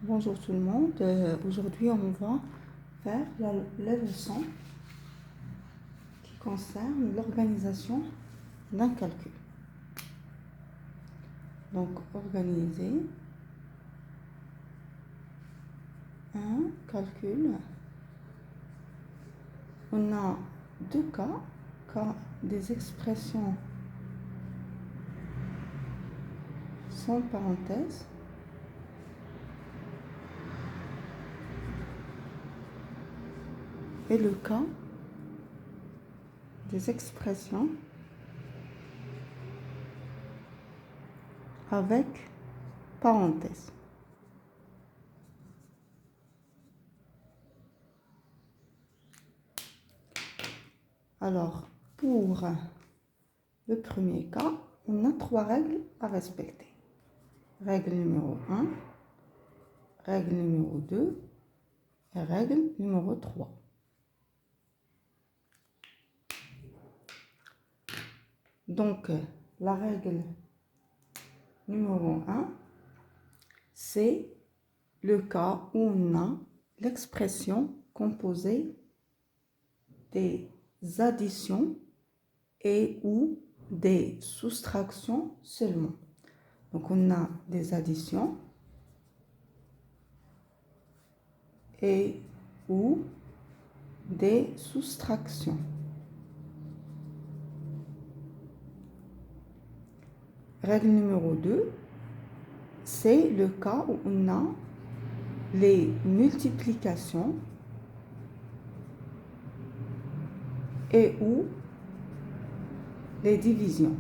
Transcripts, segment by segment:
Bonjour tout le monde, aujourd'hui on va faire la leçon qui concerne l'organisation d'un calcul. Donc organiser un calcul. On a deux cas des expressions sans parenthèse et le cas des expressions avec parenthèse. Alors, pour le premier cas, on a trois règles à respecter. Règle numéro 1, règle numéro 2 et règle numéro 3. Donc, la règle numéro 1, c'est le cas où on a l'expression composée des additions et ou des soustractions seulement. Donc, on a des additions et ou des soustractions. Règle numéro 2, c'est le cas où on a les multiplications et ou les divisions.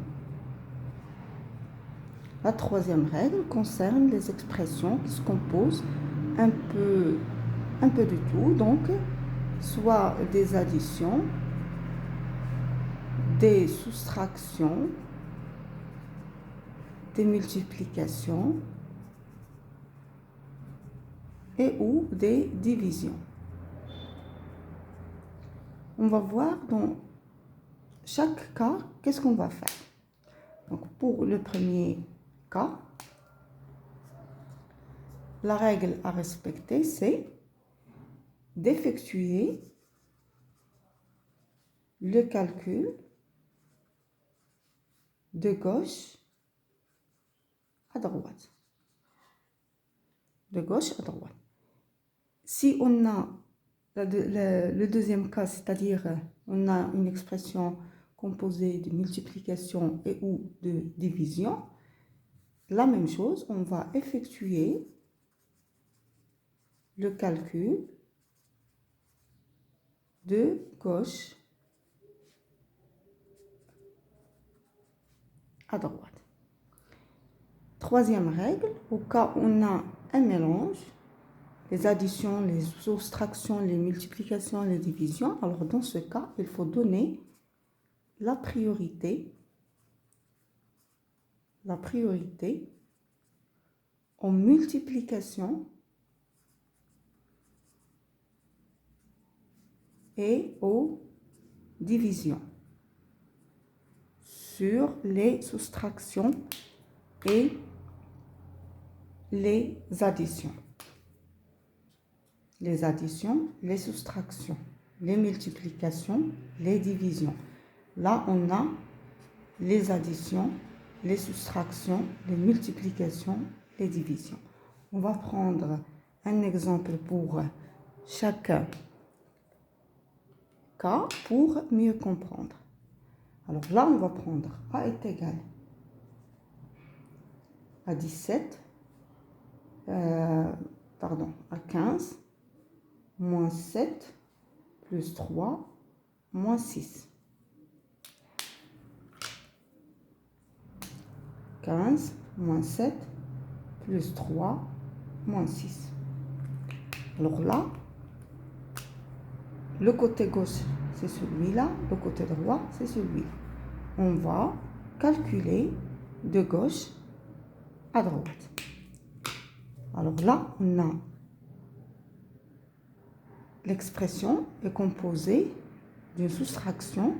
La troisième règle concerne les expressions qui se composent un peu de tout, donc soit des additions, des soustractions, des multiplications et ou des divisions. On va voir dans chaque cas qu'est-ce qu'on va faire. Donc pour le premier cas, la règle à respecter, c'est d'effectuer le calcul de gauche à droite. De gauche à droite. Si on a le deuxième cas, c'est-à-dire on a une expression composée de multiplication et ou de division, la même chose, on va effectuer le calcul de gauche à droite. Troisième règle, au cas où on a un mélange, les additions, les soustractions, les multiplications, les divisions, alors dans ce cas, il faut donner la priorité aux multiplications et aux divisions sur les soustractions et les additions. Les additions, les soustractions, les multiplications, les divisions. Là, on a les additions, les soustractions, les multiplications, les divisions. On va prendre un exemple pour chaque cas pour mieux comprendre. Alors là, on va prendre A est égal à 17, à 15, moins 7, plus 3, moins 6. 15, moins 7, plus 3, moins 6. Alors là, le côté gauche, c'est celui-là, le côté droit, c'est celui-là. On va calculer de gauche à droite. Alors là, on a l'expression est composée d'une soustraction,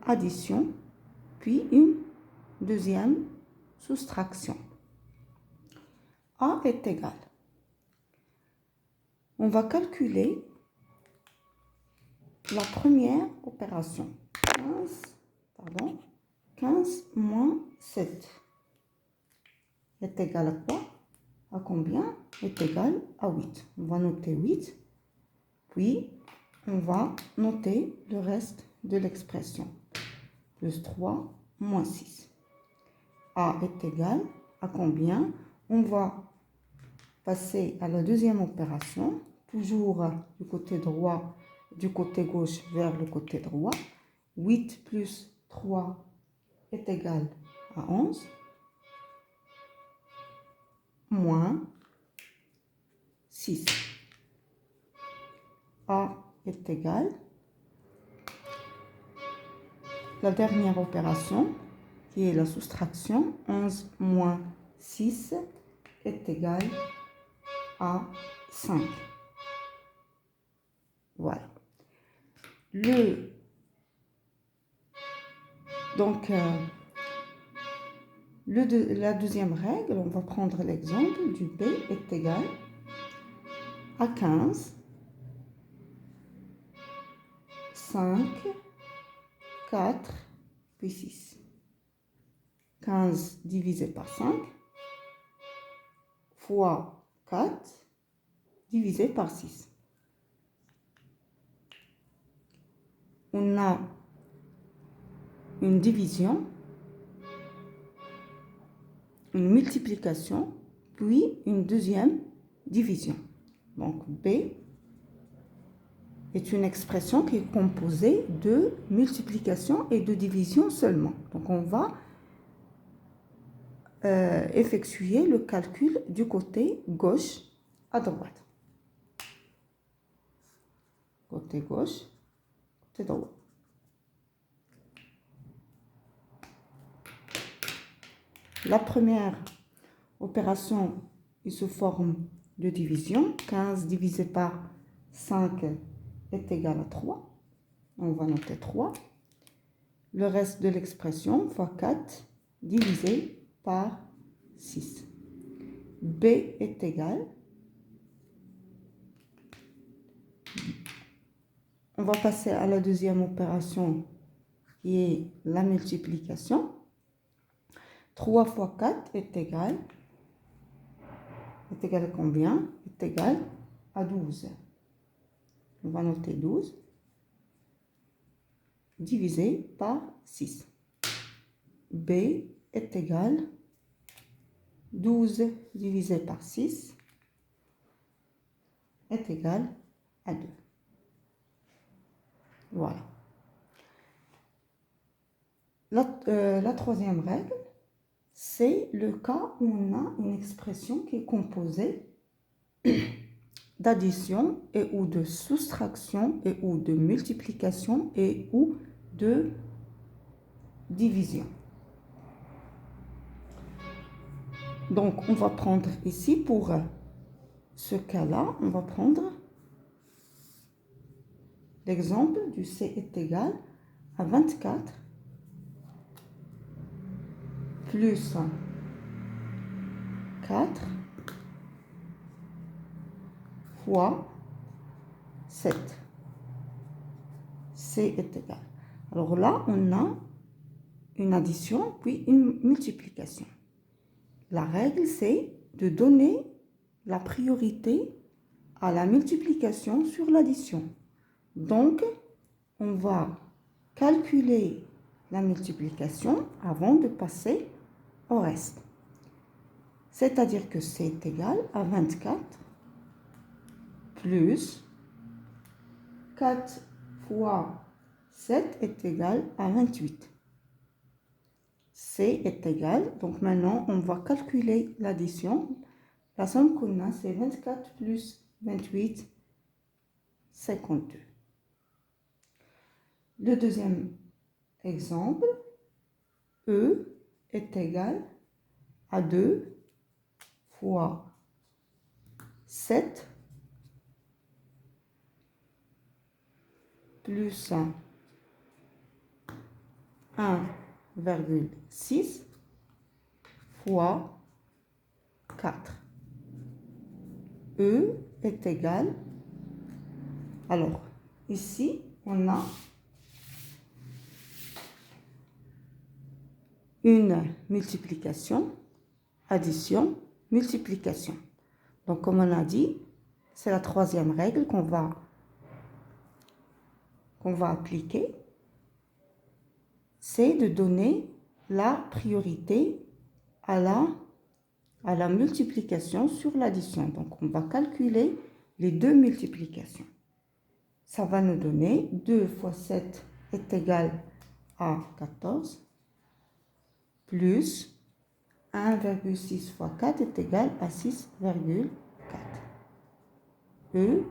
addition, puis une deuxième soustraction. A est égal on va calculer la première opération. 15 moins 7 est égal à quoi? À combien? Est égal à 8. On va noter 8, puis on va noter le reste de l'expression. Plus 3 moins 6. A est égal à combien? On va passer à la deuxième opération, toujours du côté droit, du côté gauche vers le côté droit. 8 plus 3 est égal à 11, moins 6. A est égal, la dernière opération, qui est la soustraction, 11 moins 6 est égal à 5. Voilà. La deuxième règle, on va prendre l'exemple du B est égal à 15, 5, 4, puis 6. 15 divisé par 5 fois 4 divisé par 6. On a une division, une multiplication, puis une deuxième division. Donc B est une expression qui est composée de multiplication et de division seulement. Donc on va effectuer le calcul du côté gauche à droite. Côté gauche, côté droit. La première opération est sous forme de division. 15 divisé par 5 est égal à 3. On va noter 3. Le reste de l'expression, fois 4 divisé par 6. B est égal. On va passer à la deuxième opération qui est la multiplication. 3 fois 4 est égal à combien? Est égal à 12. On va noter 12 divisé par 6. B est égal 12 divisé par 6 est égal à 2. Voilà. La troisième règle, c'est le cas où on a une expression qui est composée d'addition et ou de soustraction et ou de multiplication et ou de division. Donc, on va prendre ici, pour ce cas-là, on va prendre l'exemple du C est égal à 24 plus 4 fois 7. C est égal. Alors là, on a une addition puis une multiplication. La règle, c'est de donner la priorité à la multiplication sur l'addition. Donc, on va calculer la multiplication avant de passer au reste. C'est-à-dire que C est égal à 24 plus 4 fois 7 est égal à 28. C est égal, donc maintenant on va calculer l'addition. La somme qu'on a, c'est 24 plus 28, 52. Le deuxième exemple, E est égal à 2 fois 7 plus 1,6 fois 4. E est égal Alors, ici, on a une multiplication, addition, multiplication. Donc, comme on a dit, c'est la troisième règle qu'on va appliquer. C'est de donner la priorité à la multiplication sur l'addition. Donc, on va calculer les deux multiplications. Ça va nous donner 2 fois 7 est égal à 14, plus 1,6 fois 4 est égal à 6,4. Et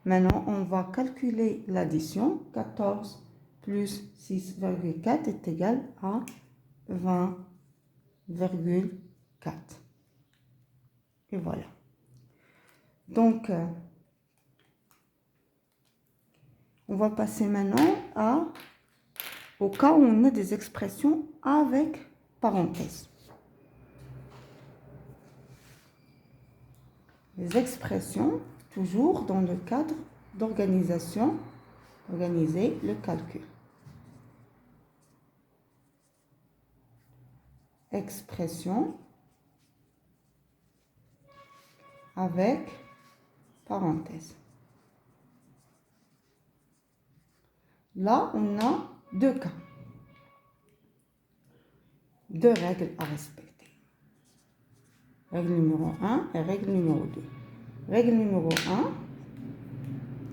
maintenant, on va calculer l'addition. 14 plus 6,4 est égal à 20,4. Et voilà. Donc, on va passer maintenant au cas où on a des expressions avec parenthèses. Les expressions, toujours dans le cadre d'organisation, organiser le calcul. Expression avec parenthèses. Là, on a deux cas, deux règles à respecter. Règle numéro 1 et règle numéro 2. Règle numéro 1,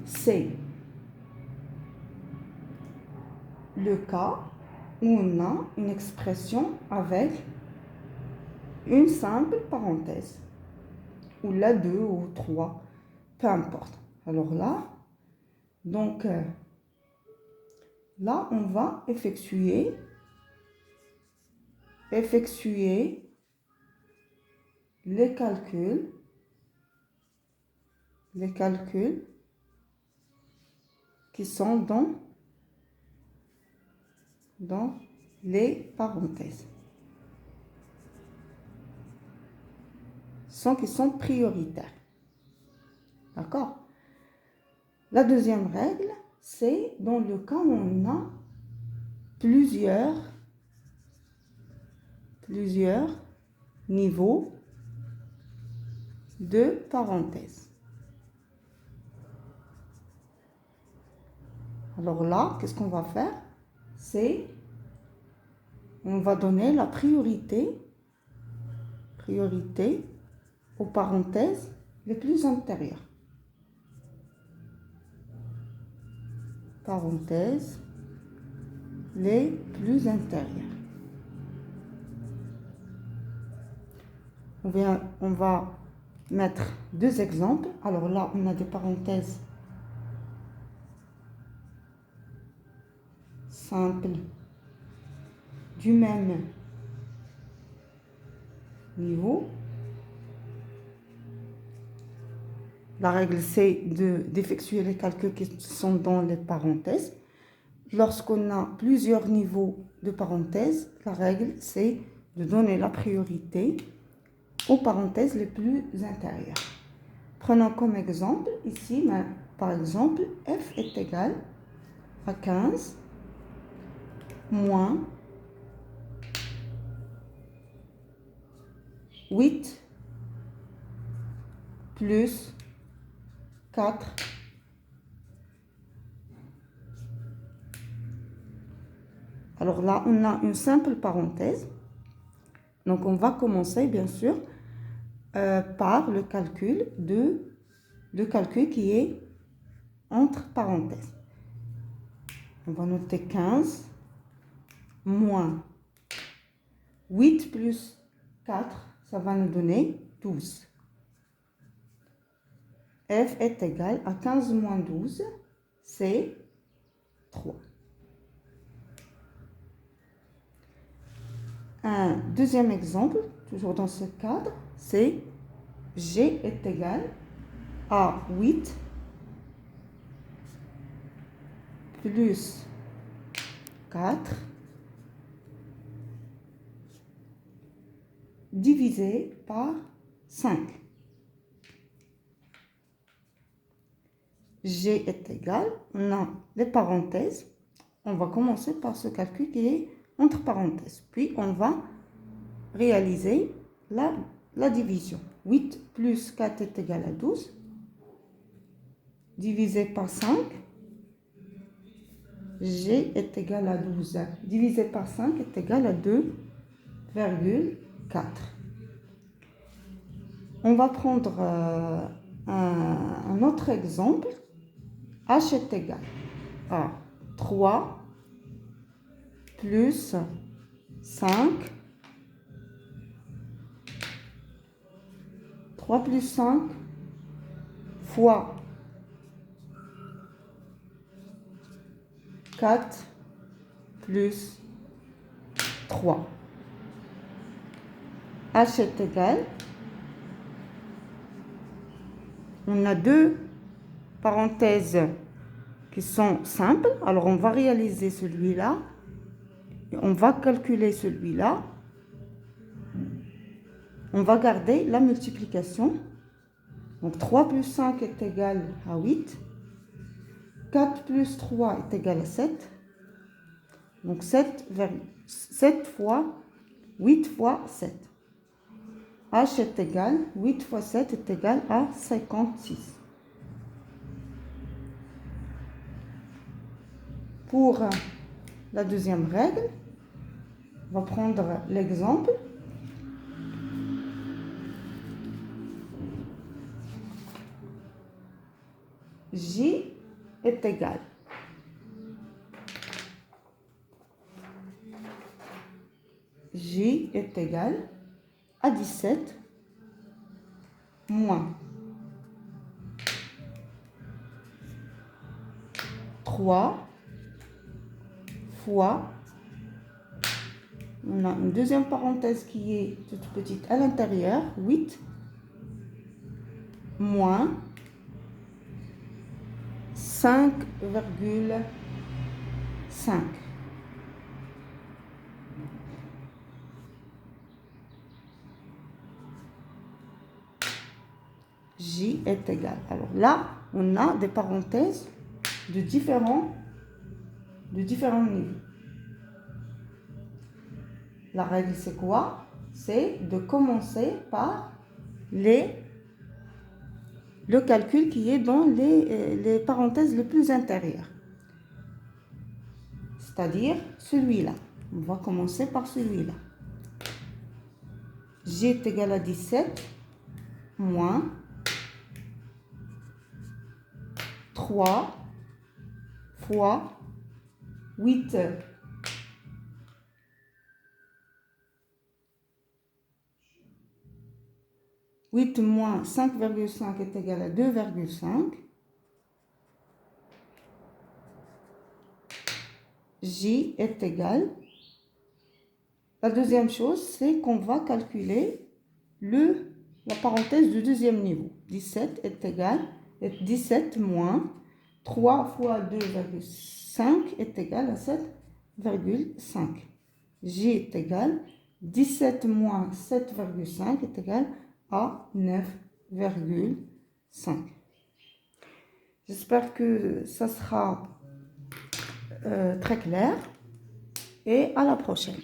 c'est le cas où on a une expression avec une simple parenthèse, ou la 2 ou 3, peu importe. Alors là, donc, là, on va effectuer les calculs qui sont dans les parenthèses, qui sont prioritaires. D'accord? La deuxième règle, c'est dans le cas où on a plusieurs niveaux de parenthèses. Alors là, qu'est-ce qu'on va faire? C'est, on va donner la priorité aux parenthèses les plus antérieures. Parenthèses les plus intérieures. On va mettre deux exemples. Alors là, on a des parenthèses simples du même niveau. La règle, c'est d'effectuer les calculs qui sont dans les parenthèses. Lorsqu'on a plusieurs niveaux de parenthèses, la règle, c'est de donner la priorité aux parenthèses les plus intérieures. Prenons comme exemple, ici, par exemple, f est égal à 15 moins 8 plus 4 Alors là, on a une simple parenthèse. Donc, on va commencer, bien sûr, par le calcul qui est entre parenthèses. On va noter 15 moins 8 plus 4, ça va nous donner 12. F est égal à 15 moins 12, c'est 3. Un deuxième exemple, toujours dans ce cadre, c'est G est égal à 8 plus 4 divisé par 5. G est égal, on a les parenthèses. On va commencer par ce calcul qui est entre parenthèses. Puis on va réaliser la division. 8 plus 4 est égal à 12. Divisé par 5. G est égal à 12. Divisé par 5 est égal à 2,4. On va prendre un autre exemple. H est égal à 3 plus 5. 3 plus 5 fois 4 plus 3. H est égal. On a deux parenthèses qui sont simples. Alors, on va réaliser celui-là. On va calculer celui-là. On va garder la multiplication. Donc, 3 plus 5 est égal à 8. 4 plus 3 est égal à 7. Donc, 7 fois 8 fois 7. H est égal, 8 fois 7 est égal à 56. Pour la deuxième règle, on va prendre l'exemple. J est égal. J est égal à 17 moins 3 fois, on a une deuxième parenthèse qui est toute petite à l'intérieur, 8 moins 5,5. J est égal. Alors là, on a des parenthèses de différents niveaux. La règle, c'est quoi? C'est de commencer par le calcul qui est dans les parenthèses les plus intérieures. C'est-à-dire celui-là. On va commencer par celui-là. J est égal à 17 moins 3 fois 8. 8 moins 5,5 est égal à 2,5. J est égal. La deuxième chose, c'est qu'on va calculer la parenthèse du deuxième niveau. 17 est égal, 17 moins 3 fois 2,5 est égal à 7,5. J est égal, 17 moins 7,5 est égal à 9,5. J'espère que ça sera très clair et à la prochaine.